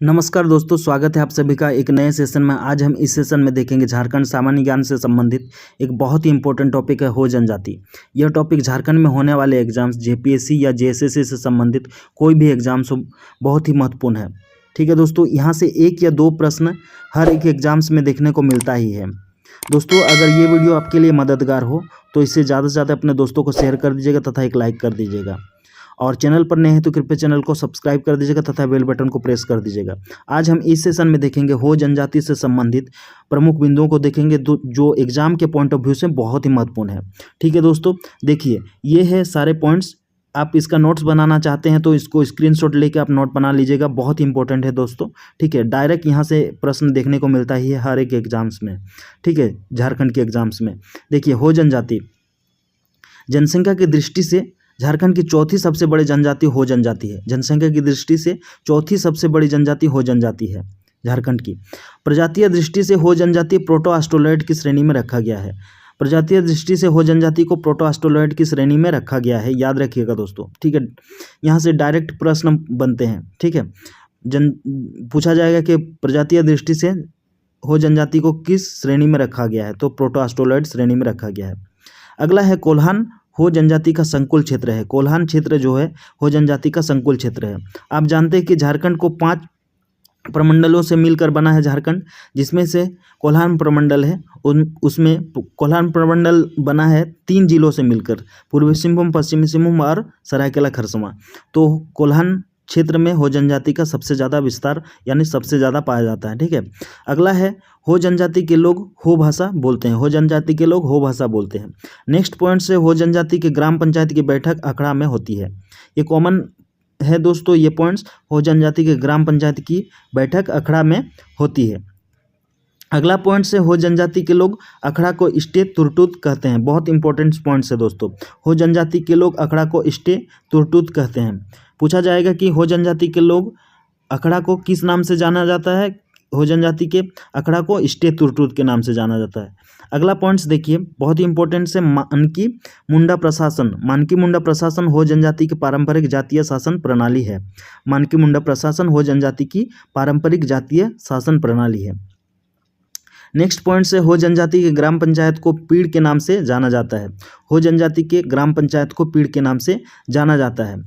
नमस्कार दोस्तों, स्वागत है आप सभी का एक नए सेशन में। आज हम इस सेशन में देखेंगे झारखंड सामान्य ज्ञान से संबंधित एक बहुत ही इंपॉर्टेंट टॉपिक है हो जनजाति। यह टॉपिक झारखंड में होने वाले एग्जाम्स जेपीएससी या जेएसएससी से संबंधित कोई भी एग्जाम्स हो बहुत ही महत्वपूर्ण है। ठीक है दोस्तों, यहाँ से एक या दो प्रश्न हर एक एग्जाम्स में देखने को मिलता ही है। दोस्तों, अगर ये वीडियो आपके लिए मददगार हो तो इसे ज़्यादा से ज़्यादा अपने दोस्तों को शेयर कर दीजिएगा तथा एक लाइक कर दीजिएगा। और चैनल पर नए हैं तो कृपया चैनल को सब्सक्राइब कर दीजिएगा तथा बेल बटन को प्रेस कर दीजिएगा। आज हम इस सेशन में देखेंगे हो जनजाति से संबंधित प्रमुख बिंदुओं को देखेंगे जो एग्जाम के पॉइंट ऑफ व्यू से बहुत ही महत्वपूर्ण है। ठीक है दोस्तों, देखिए ये है सारे पॉइंट्स। आप इसका नोट्स बनाना चाहते हैं तो इसको स्क्रीनशॉट लेके आप नोट बना लीजिएगा, बहुत ही इंपॉर्टेंट है दोस्तों। ठीक है, डायरेक्ट यहाँ से प्रश्न देखने को मिलता ही है हर एक एग्जाम्स में। ठीक है, झारखंड के एग्जाम्स में देखिए हो जनजाति, जनसंख्या की दृष्टि से झारखंड की चौथी सबसे बड़ी जनजाति हो जनजाति है। जनसंख्या की दृष्टि से चौथी सबसे बड़ी जनजाति हो जनजाति है झारखंड की। प्रजातीय दृष्टि से हो जनजाति प्रोटो एस्ट्रोलॉइड की श्रेणी में रखा गया है। प्रजातीय दृष्टि से हो जनजाति को प्रोटो एस्ट्रोलॉइड की श्रेणी में रखा गया है, याद रखिएगा दोस्तों। ठीक है, यहाँ से डायरेक्ट प्रश्न बनते हैं। ठीक है, पूछा जाएगा कि प्रजातीय दृष्टि से हो जनजाति को किस श्रेणी में रखा गया है, तो प्रोटो एस्ट्रोलॉइड श्रेणी में रखा गया है। अगला है कोल्हान हो जनजाति का संकुल क्षेत्र है। कोल्हान क्षेत्र जो है हो जनजाति का संकुल क्षेत्र है। आप जानते हैं कि झारखंड को 5 प्रमंडलों से मिलकर बना है झारखंड, जिसमें से कोल्हान प्रमंडल है। उसमें कोल्हान प्रमंडल बना है 3 जिलों से मिलकर, पूर्वी सिंहभूम, पश्चिमी सिंहभूम और सरायकेला खरसावां। तो कोल्हान क्षेत्र में हो जनजाति का सबसे ज़्यादा विस्तार यानी सबसे ज़्यादा पाया जाता है। ठीक है, अगला है हो जनजाति के लोग हो भाषा बोलते हैं। हो जनजाति के लोग हो भाषा बोलते हैं। नेक्स्ट पॉइंट से हो जनजाति के ग्राम पंचायत की बैठक अखड़ा में होती है। ये कॉमन है दोस्तों, ये पॉइंट्स हो जनजाति के ग्राम पंचायत की बैठक अखड़ा में होती है। अगला पॉइंट से हो जनजाति के लोग अखड़ा को इष्टे तुरटूत कहते हैं। बहुत इंपॉर्टेंट पॉइंट्स है दोस्तों। हो जनजाति के लोग अखड़ा को इष्टे तुरटूत कहते हैं। पूछा जाएगा कि हो जनजाति के लोग अखड़ा को किस नाम से जाना जाता है। हो जनजाति के अखड़ा को इष्टे तुरटूत के नाम से जाना जाता है। अगला पॉइंट्स देखिए, बहुत ही इंपॉर्टेंट से मानकी मुंडा प्रशासन। मानकी मुंडा प्रशासन हो जनजाति की पारंपरिक जातीय शासन प्रणाली है। मानकी मुंडा प्रशासन हो जनजाति की पारंपरिक जातीय शासन प्रणाली है। नेक्स्ट पॉइंट से हो जनजाति के ग्राम पंचायत को पीड़ के नाम से जाना जाता है। हो जनजाति के ग्राम पंचायत को पीड़ के नाम से जाना जाता है।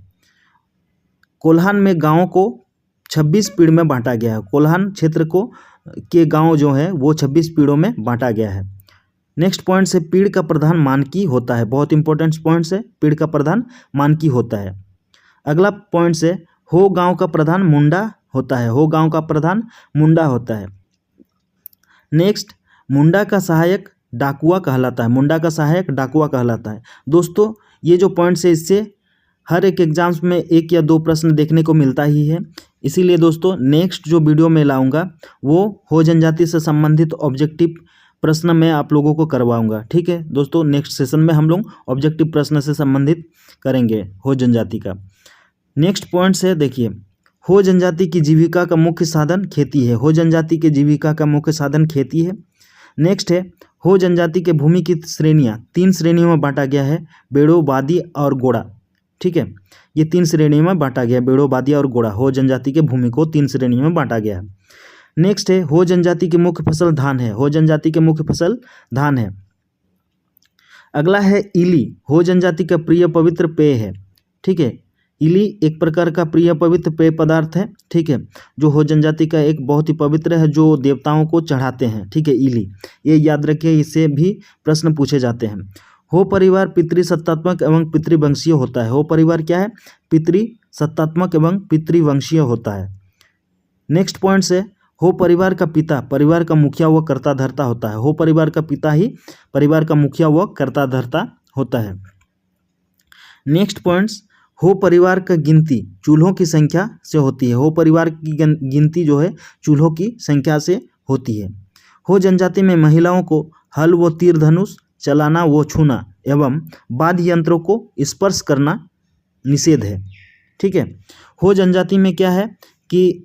कोल्हान में गाँव को 26 पीड़ में बांटा गया है। कोल्हान क्षेत्र को के गांव जो है वो 26 पीड़ों में बांटा गया है। नेक्स्ट पॉइंट से पीड़ का प्रधान मानकी होता है। बहुत इंपॉर्टेंट पॉइंट है, पीड़ का प्रधान मानकी होता है। अगला पॉइंट से हो गांव का प्रधान मुंडा होता है। हो गांव का प्रधान मुंडा होता है। नेक्स्ट, मुंडा का सहायक डाकुआ कहलाता है। मुंडा का सहायक डाकुआ कहलाता है। दोस्तों, ये जो पॉइंट्स है इससे हर एक एग्जाम्स में एक या दो प्रश्न देखने को मिलता ही है। इसीलिए दोस्तों नेक्स्ट जो वीडियो में लाऊंगा वो हो जनजाति से संबंधित ऑब्जेक्टिव प्रश्न मैं आप लोगों को करवाऊंगा। ठीक है दोस्तों, नेक्स्ट सेशन में हम लोग ऑब्जेक्टिव प्रश्न से संबंधित करेंगे हो जनजाति का। नेक्स्ट पॉइंट्स है देखिए, हो जनजाति की जीविका का मुख्य साधन खेती है। हो जनजाति की जीविका का मुख्य साधन खेती है। नेक्स्ट है हो जनजाति के भूमि की श्रेणियाँ 3 श्रेणियों में बांटा गया है, बेड़ो, बादी और गोड़ा। ठीक है, ये 3 श्रेणियों में बांटा गया, बेड़ो, बादिया और गोड़ा। हो जनजाति के भूमि को 3 श्रेणियों में बांटा गया है। नेक्स्ट है हो जनजाति की मुख्य फसल धान है। हो जनजाति के मुख्य फसल धान है। अगला है इली, हो जनजाति का प्रिय पवित्र पेय है। ठीक है, इली एक प्रकार का प्रिय पवित्र पेय पदार्थ है। ठीक है, जो हो जनजाति का एक बहुत ही पवित्र है, जो देवताओं को चढ़ाते हैं। ठीक है, इली, ये याद रखिए, इससे भी प्रश्न पूछे जाते हैं। हो परिवार पितृसत्तात्मक एवं पितृवंशीय होता है। हो परिवार क्या है? पितृसत्तात्मक एवं पितृवंशीय होता है। नेक्स्ट पॉइंट से हो परिवार का पिता परिवार का मुखिया व कर्ता धर्ता होता है। हो परिवार का पिता ही परिवार का मुखिया व कर्ता धर्ता होता है। नेक्स्ट पॉइंट्स, हो परिवार का गिनती चूल्हों की संख्या से होती है। हो परिवार की गिनती जो है चूल्हों की संख्या से होती है। हो जनजाति में महिलाओं को हल व तीर धनुष चलाना व छूना एवं वाद्य यंत्रों को स्पर्श करना निषेध है। ठीक है, हो जनजाति में क्या है कि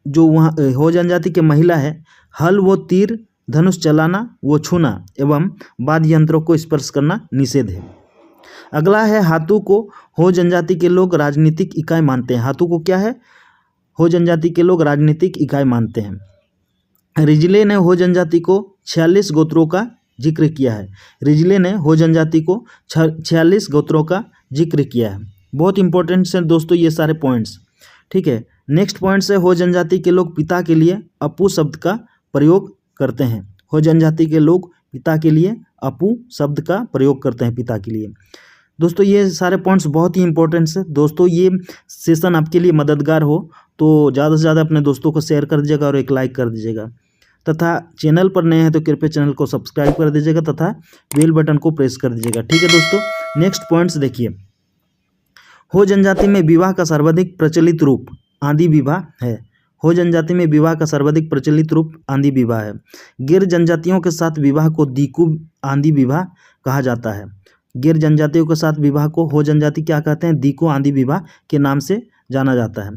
जो वहाँ हो जनजाति के महिला है, हल व तीर धनुष चलाना व छूना एवं वाद्य यंत्रों को स्पर्श करना निषेध है। अगला है हाथू को हो जनजाति के लोग राजनीतिक इकाई मानते हैं। हाथू को क्या है? हो जनजाति के लोग राजनीतिक इकाई मानते हैं। रिजले ने हो जनजाति को 46 गोत्रों का जिक्र किया है। रिजले ने हो जनजाति को 46 गोत्रों का जिक्र किया है। बहुत इंपॉर्टेंट है दोस्तों ये सारे पॉइंट्स। ठीक है, नेक्स्ट पॉइंट है हो जनजाति के लोग पिता के लिए अपू शब्द का प्रयोग करते हैं। हो जनजाति के लोग पिता के लिए अपू शब्द का प्रयोग करते हैं पिता के लिए। दोस्तों ये सारे पॉइंट्स बहुत ही इंपॉर्टेंट है दोस्तों। ये सेशन आपके लिए मददगार हो तो ज़्यादा से ज़्यादा अपने दोस्तों को शेयर कर दीजिएगा और एक लाइक कर दीजिएगा, तथा चैनल पर नए हैं तो कृपया चैनल को सब्सक्राइब कर दीजिएगा तथा बेल बटन को प्रेस कर दीजिएगा। ठीक है दोस्तों, नेक्स्ट पॉइंट्स देखिए। हो जनजाति में विवाह का सर्वाधिक प्रचलित रूप आंधी विवाह है। हो जनजाति में विवाह का सर्वाधिक प्रचलित रूप आंधी विवाह है। गिर जनजातियों के साथ विवाह को दीकू आंधी विवाह कहा जाता है। गिर जनजातियों के साथ विवाह को हो जनजाति क्या कहते हैं? दीकू आंधी विवाह के नाम से जाना जाता है।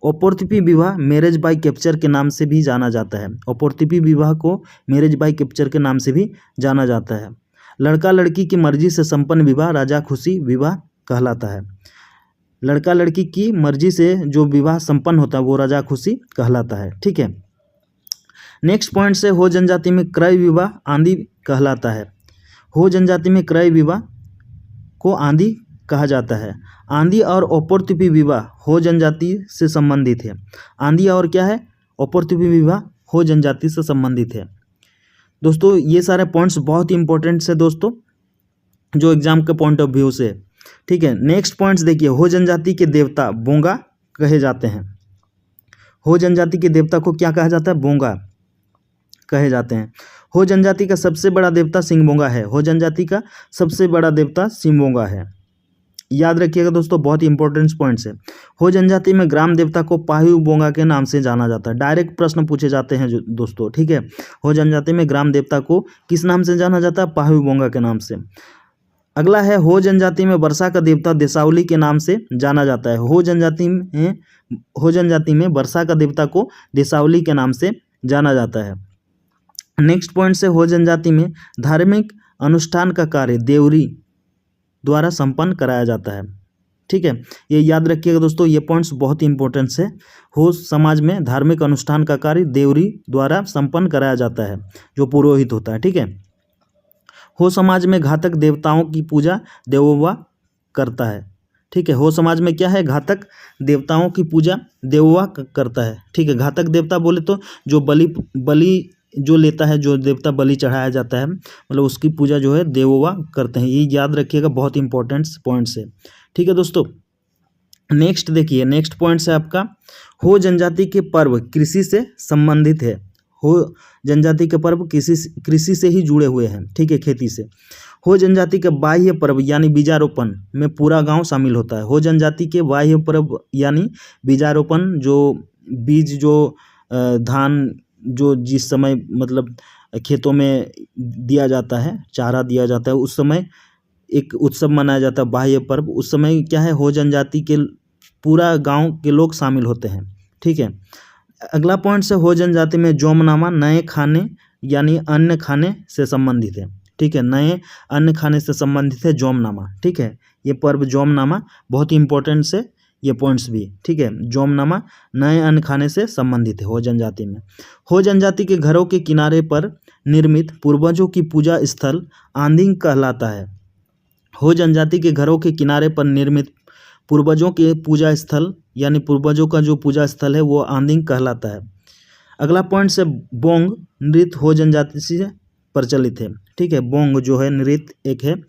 अपॉर्चुनिटी विवाह मैरिज बाय कैप्चर के नाम से भी जाना जाता है। अपॉर्चुनिटी विवाह को मैरिज बाय कैप्चर के नाम से भी जाना जाता है। लड़का लड़की की मर्जी से संपन्न विवाह राजा खुशी विवाह कहलाता है। लड़का लड़की की मर्जी से जो विवाह संपन्न होता है वो राजा खुशी कहलाता है। ठीक है, नेक्स्ट पॉइंट से हो जनजाति में क्रय विवाह आंधी कहलाता है। हो जनजाति में क्रय विवाह को आंधी कहा जाता है। आंधी और अपॉर्चुनिटी विवाह हो जनजाति से संबंधित है। आंधी और क्या है? अपॉर्चुनिटी विवाह हो जनजाति से संबंधित है। दोस्तों ये सारे पॉइंट्स बहुत ही इंपॉर्टेंट है दोस्तों, जो एग्जाम के पॉइंट ऑफ व्यू से। ठीक है, नेक्स्ट पॉइंट्स देखिए। हो जनजाति के देवता बोंगा कहे जाते हैं। हो जनजाति के देवता को क्या कहा जाता है? बोंगा कहे जाते हैं। हो जनजाति का सबसे बड़ा देवता सिंगबोंगा है। हो जनजाति का सबसे बड़ा देवता सिंगबोंगा है। याद रखिएगा दोस्तों, बहुत ही इंपॉर्टेंट पॉइंट्स है। हो जनजाति में ग्राम देवता को पाहु बोंगा के नाम से जाना जाता है। डायरेक्ट प्रश्न पूछे जाते हैं दोस्तों। ठीक है, हो जनजाति में ग्राम देवता को किस नाम से जाना जाता है? पाहु बोंगा के नाम से। अगला है हो जनजाति में वर्षा का देवता देसावली के नाम से जाना जाता है। हो जनजाति में वर्षा का देवता को देसावली के नाम से जाना जाता है। नेक्स्ट पॉइंट से हो जनजाति में धार्मिक अनुष्ठान का कार्य देवरी द्वारा संपन्न कराया जाता है। ठीक है, ये याद रखिएगा दोस्तों, ये पॉइंट्स बहुत ही इंपॉर्टेंट है। हो समाज में धार्मिक अनुष्ठान का कार्य देवरी द्वारा संपन्न कराया जाता है, जो पुरोहित होता है। ठीक है, हो समाज में घातक देवताओं की पूजा देवोवा करता है। ठीक है, हो समाज में क्या है? घातक देवताओं की पूजा देवोवा करता है। ठीक है, घातक देवता बोले तो जो बलि जो लेता है, जो देवता बलि चढ़ाया जाता है, मतलब उसकी पूजा जो है देवोवा करते हैं। ये याद रखिएगा, बहुत इंपॉर्टेंट पॉइंट्स है। ठीक है दोस्तों, नेक्स्ट देखिए। नेक्स्ट पॉइंट्स है आपका हो जनजाति के पर्व कृषि से संबंधित है। हो जनजाति के पर्व कृषि से ही जुड़े हुए हैं। ठीक है, खेती से। हो जनजाति के बाह्य पर्व यानी बीजारोपण में पूरा गांव शामिल होता है। हो जनजाति के बाह्य पर्व यानी बीजारोपण, जो बीज जो धान जो जिस समय मतलब खेतों में दिया जाता है, चारा दिया जाता है, उस समय एक उत्सव मनाया जाता है बाह्य पर्व। उस समय क्या है? हो जनजाति के पूरा गांव के लोग शामिल होते हैं। ठीक है, अगला पॉइंट से हो जनजाति में जोमनामा नए खाने यानी अन्न खाने से संबंधित है। ठीक है, नए अन्न खाने से संबंधित है जोमनामा। ठीक है, ये पर्व जोमनामा बहुत ही इंपॉर्टेंट से ये पॉइंट्स भी। ठीक है, जोमनामा नए अन्न खाने से संबंधित है हो जनजाति में। हो जनजाति के घरों के किनारे पर निर्मित पूर्वजों की पूजा स्थल आंधिंग कहलाता है। हो जनजाति के घरों के किनारे पर निर्मित पूर्वजों के पूजा स्थल यानी पूर्वजों का जो पूजा स्थल है वो आंधिंग कहलाता है। अगला पॉइंट से बोंग नृत्य हो जनजाति से प्रचलित है। ठीक है, बोंग जो है नृत्य एक है,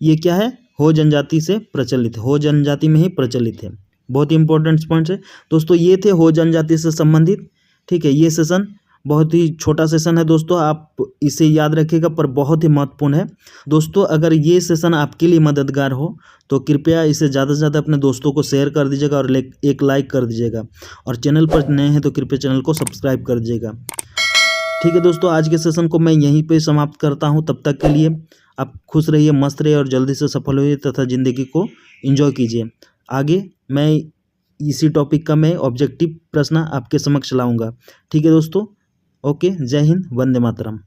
ये क्या है? हो जनजाति से प्रचलित है, हो जनजाति में ही प्रचलित है। बहुत ही इंपॉर्टेंट पॉइंट्स है दोस्तों, ये थे हो जनजाति से संबंधित। ठीक है, ये सेशन बहुत ही छोटा सेशन है दोस्तों, आप इसे याद रखिएगा, पर बहुत ही महत्वपूर्ण है दोस्तों। अगर ये सेशन आपके लिए मददगार हो तो कृपया इसे ज़्यादा से ज़्यादा अपने दोस्तों को शेयर कर दीजिएगा और एक लाइक कर दीजिएगा, और चैनल पर नए हैं तो कृपया चैनल को सब्सक्राइब कर दीजिएगा। ठीक है दोस्तों, आज के सेशन को मैं यहीं पे समाप्त करता हूं। तब तक के लिए आप खुश रहिए, मस्त रहिए और जल्दी से सफल होइए तथा ज़िंदगी को एंजॉय कीजिए। आगे मैं इसी टॉपिक का मैं ऑब्जेक्टिव प्रश्न आपके समक्ष लाऊंगा। ठीक है दोस्तों, ओके, जय हिंद, वंदे मातरम।